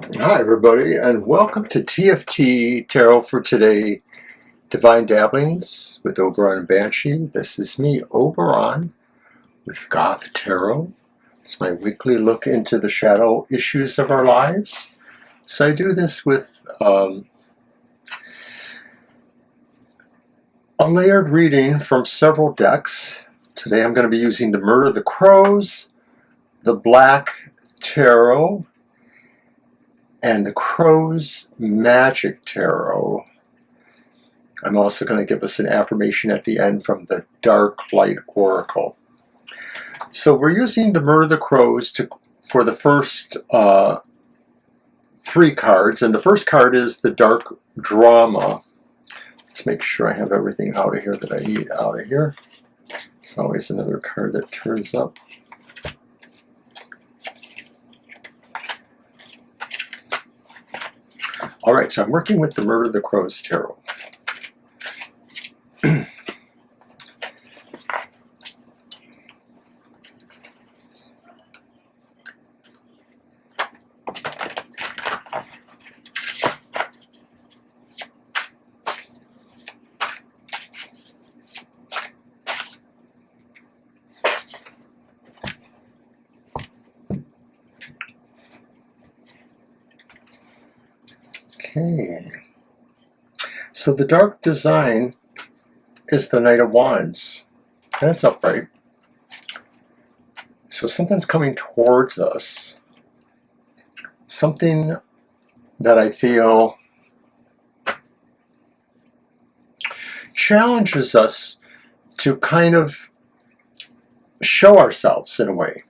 Hi everybody, and welcome to TFT Tarot for today, Divine Dabblings with Oberon and Banshee. This is me, Oberon, with Goth Tarot. It's my weekly look into the shadow issues of our lives. So I do this with a layered reading from several decks. Today I'm going to be using the Murder of the Crows, the Black Tarot, and the Crow's Magic Tarot. I'm also going to give us an affirmation at the end from the Dark Light Oracle. So we're using the Murder of the Crows for the first three cards, and the first card is the Dark Drama. Let's make sure I have everything out of here that I need out of here. It's always another card that turns up. All right, so I'm working with the Murder of the Crows Tarot. Okay, so the dark design is the Knight of Wands. That's upright. So something's coming towards us. Something that I feel challenges us to kind of show ourselves in a way.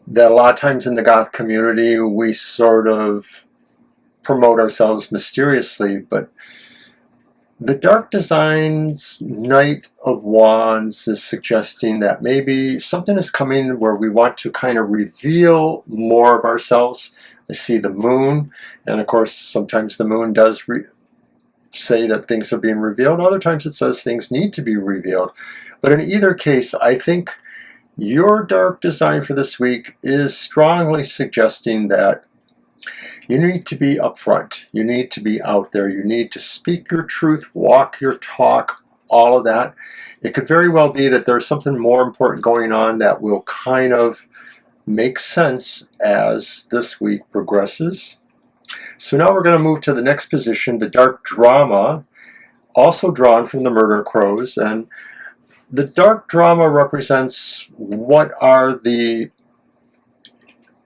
That a lot of times in the Goth community we sort of promote ourselves mysteriously, but the Dark Design's Knight of Wands is suggesting that maybe something is coming where we want to kind of reveal more of ourselves. I see the moon, and of course sometimes the moon does say that things are being revealed. Other times it says things need to be revealed. But in either case, I think your Dark Design for this week is strongly suggesting that you need to be upfront. You need to be out there. You need to speak your truth, walk your talk, all of that. It could very well be that there's something more important going on that will kind of make sense as this week progresses. So now we're going to move to the next position, the Dark Drama, also drawn from the Murder Crows. And the Dark Drama represents what are the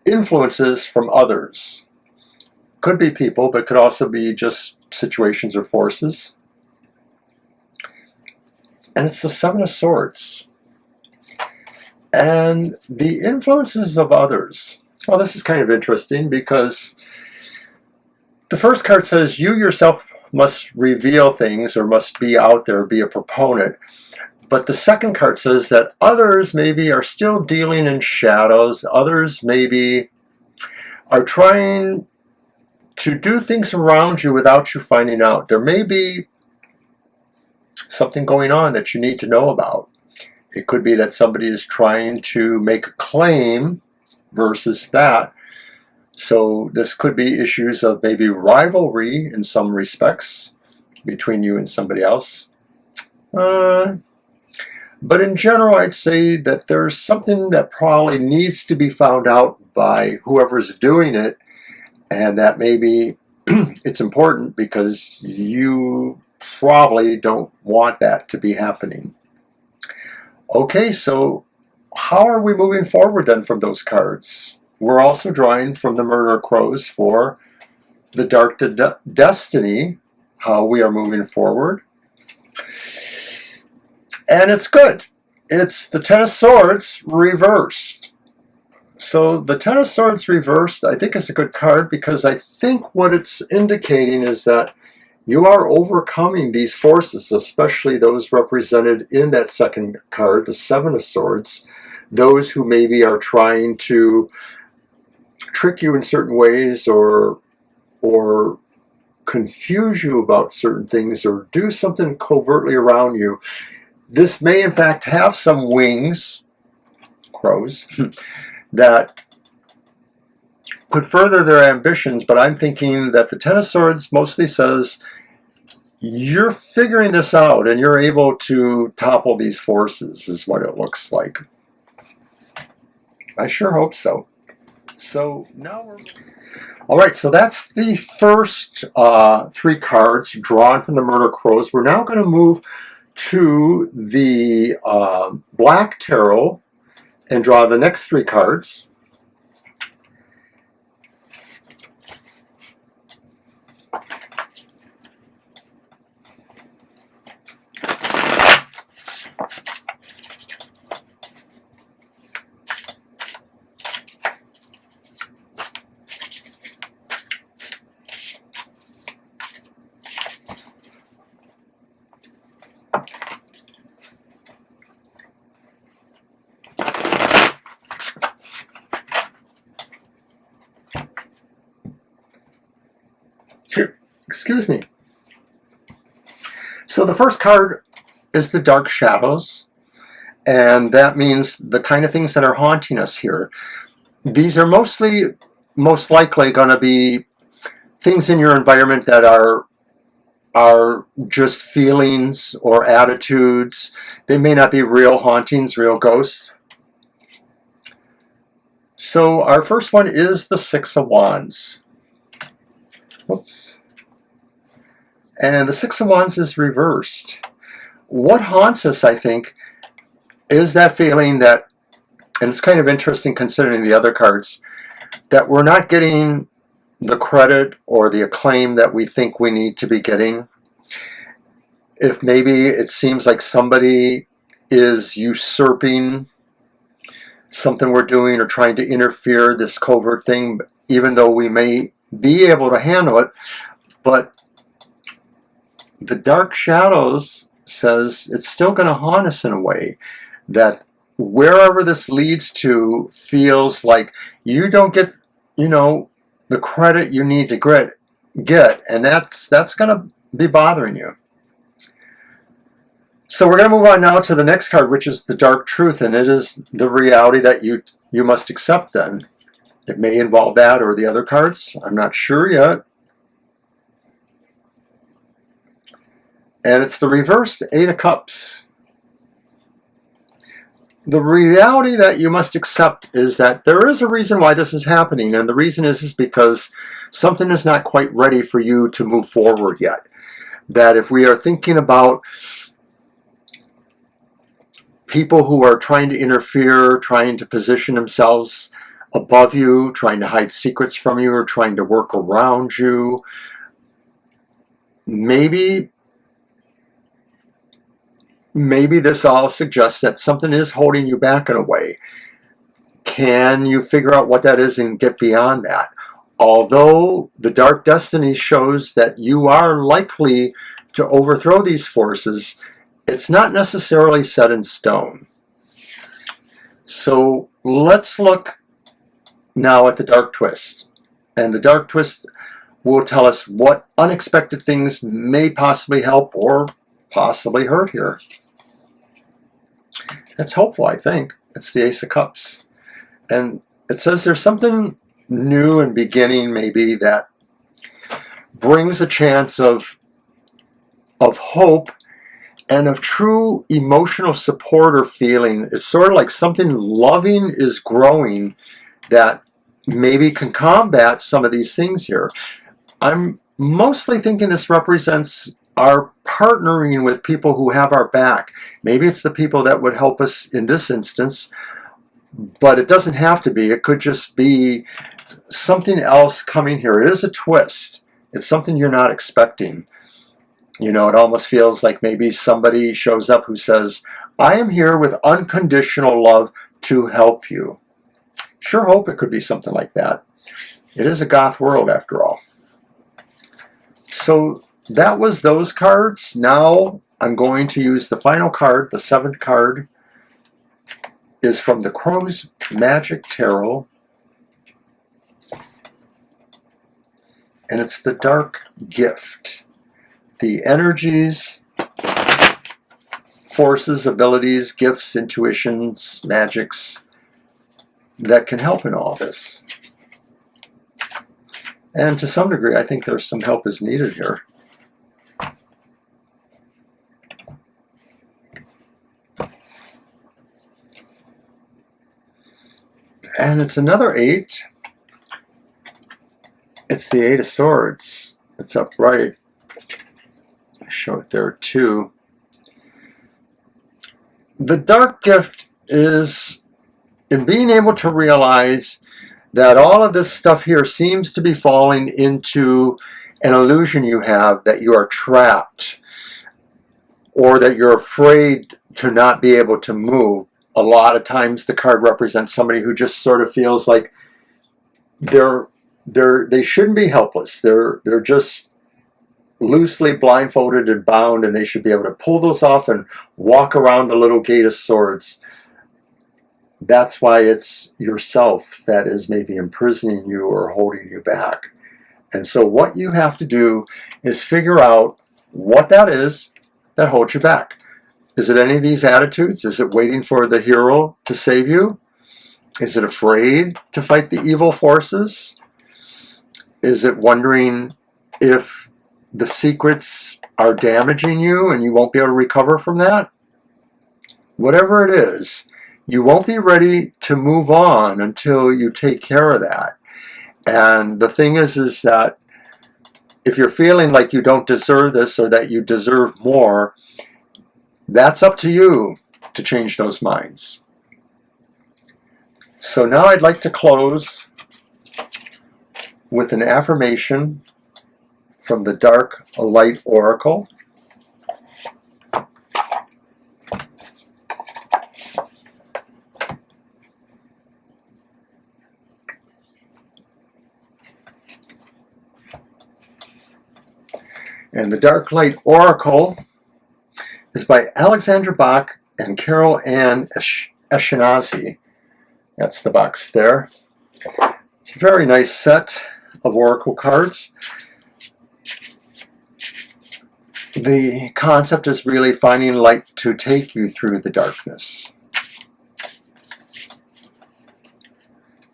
influences from others. Could be people, but could also be just situations or forces. And it's the Seven of Swords. And the influences of others. Well, this is kind of interesting because the first card says you yourself must reveal things or must be out there, be a proponent. But the second card says that others maybe are still dealing in shadows. Others maybe are trying to do things around you without you finding out. There may be something going on that you need to know about. It could be that somebody is trying to make a claim versus that. So this could be issues of maybe rivalry in some respects between you and somebody else. But in general, I'd say that there's something that probably needs to be found out by whoever's doing it, and that maybe it's important because you probably don't want that to be happening. Okay, so how are we moving forward then from those cards? We're also drawing from the Murder Crows for the Dark Destiny, how we are moving forward. And it's good. It's the Ten of Swords reversed. So the Ten of Swords reversed, I think, is a good card because I think what it's indicating is that you are overcoming these forces, especially those represented in that second card, the Seven of Swords. Those who maybe are trying to trick you in certain ways or confuse you about certain things or do something covertly around you. This may in fact have some wings, crows, that could further their ambitions, but I'm thinking that the Ten of Swords mostly says you're figuring this out and you're able to topple these forces, is what it looks like. I sure hope so. So now we're... All right, so that's the first 3 cards drawn from the Murder Crows. We're now going to move to the Black Tarot and draw the next 3 cards. Excuse me. So the first card is the Dark Shadows, and that means the kind of things that are haunting us here. These are most likely going to be things in your environment that are just feelings or attitudes. They may not be real hauntings, real ghosts. So our first one is the Six of Wands. Whoops. And the Six of Wands is reversed. What haunts us, I think, is that feeling that, and it's kind of interesting considering the other cards, that we're not getting the credit or the acclaim that we think we need to be getting. If maybe it seems like somebody is usurping something we're doing or trying to interfere, this covert thing, even though we may be able to handle it, but the Dark Shadows says it's still going to haunt us in a way that wherever this leads to feels like you don't get, the credit you need to get, and that's going to be bothering you. So we're going to move on now to the next card, which is the Dark Truth, and it is the reality that you must accept then. It may involve that or the other cards. I'm not sure yet. And it's the reversed Eight of Cups. The reality that you must accept is that there is a reason why this is happening, and the reason is because something is not quite ready for you to move forward yet. That if we are thinking about people who are trying to interfere, trying to position themselves above you, trying to hide secrets from you, or trying to work around you, maybe this all suggests that something is holding you back in a way. Can you figure out what that is and get beyond that? Although the Dark Destiny shows that you are likely to overthrow these forces, it's not necessarily set in stone. So let's look now at the Dark Twist. And the Dark Twist will tell us what unexpected things may possibly help or possibly hurt here. It's hopeful, I think. It's the Ace of Cups. And it says there's something new and beginning maybe that brings a chance of hope and of true emotional support or feeling. It's sort of like something loving is growing that maybe can combat some of these things here. I'm mostly thinking this represents our partnering with people who have our back. Maybe it's the people that would help us in this instance, but it doesn't have to be. It could just be something else coming here. It is a twist. It's something you're not expecting. It almost feels like maybe somebody shows up who says, I am here with unconditional love to help you. Sure hope it could be something like that. It is a goth world after all. So that was those cards. Now I'm going to use the final card. The 7th card is from the Crow's Magic Tarot. And it's the Dark Gift. The energies, forces, abilities, gifts, intuitions, magics that can help in all this. And to some degree, I think there's some help is needed here. And it's another 8. It's the 8 of Swords. It's upright. I show it there too. The dark gift is in being able to realize that all of this stuff here seems to be falling into an illusion you have that you are trapped, or that you're afraid to not be able to move. A lot of times the card represents somebody who just sort of feels like they shouldn't be helpless. They're just loosely blindfolded and bound, and they should be able to pull those off and walk around the little gate of swords. That's why it's yourself that is maybe imprisoning you or holding you back. And so what you have to do is figure out what that is that holds you back. Is it any of these attitudes? Is it waiting for the hero to save you? Is it afraid to fight the evil forces? Is it wondering if the secrets are damaging you and you won't be able to recover from that? Whatever it is, you won't be ready to move on until you take care of that. And the thing is that if you're feeling like you don't deserve this or that you deserve more, that's up to you to change those minds. So now I'd like to close with an affirmation from the Dark Light Oracle. And the Dark Light Oracle is by Alexandra Bach and Carol Ann Eskenazi. That's the box there. It's a very nice set of oracle cards. The concept is really finding light to take you through the darkness.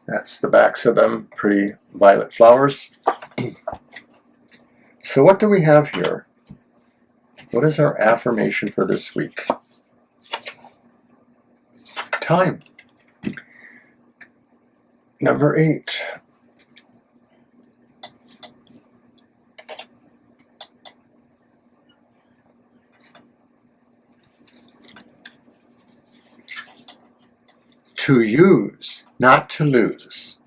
That's the backs of them, pretty violet flowers. So what do we have here? What is our affirmation for this week? Time. Number 8. To use, not to lose.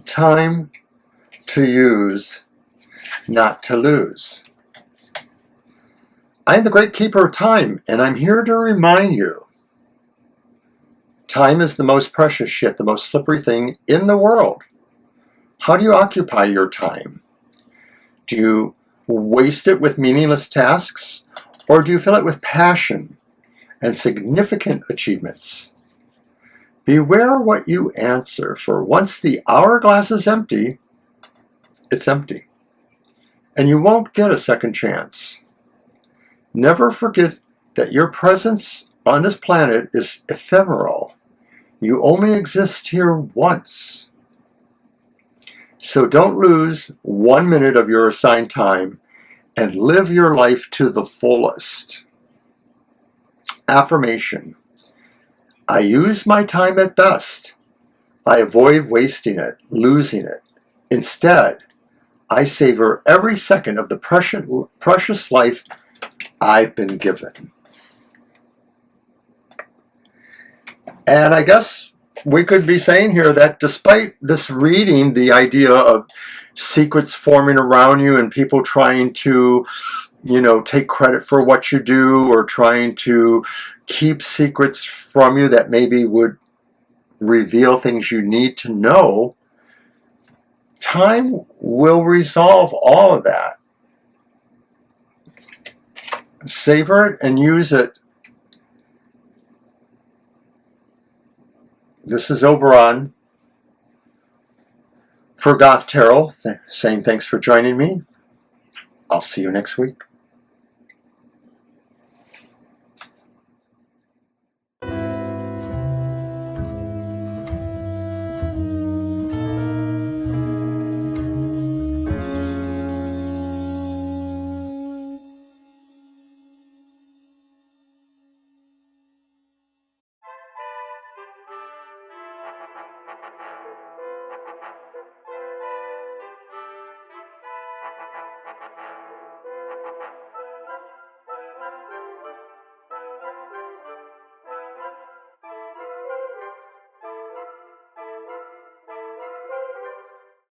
Time to use, not to lose. I am the great keeper of time, and I'm here to remind you. Time is the most precious yet the most slippery thing in the world. How do you occupy your time? Do you waste it with meaningless tasks, or do you fill it with passion and significant achievements? Beware what you answer, for once the hourglass is empty, it's empty, and you won't get a second chance. Never forget that your presence on this planet is ephemeral. You only exist here once. So don't lose 1 minute of your assigned time and live your life to the fullest. Affirmation. I use my time at best. I avoid wasting it, losing it. Instead, I savor every second of the precious life I've been given. And I guess we could be saying here that despite this reading, the idea of secrets forming around you and people trying to, take credit for what you do or trying to keep secrets from you that maybe would reveal things you need to know, time will resolve all of that. Savor it and use it. This is Oberon for Goth Tarot, saying thanks for joining me. I'll see you next week.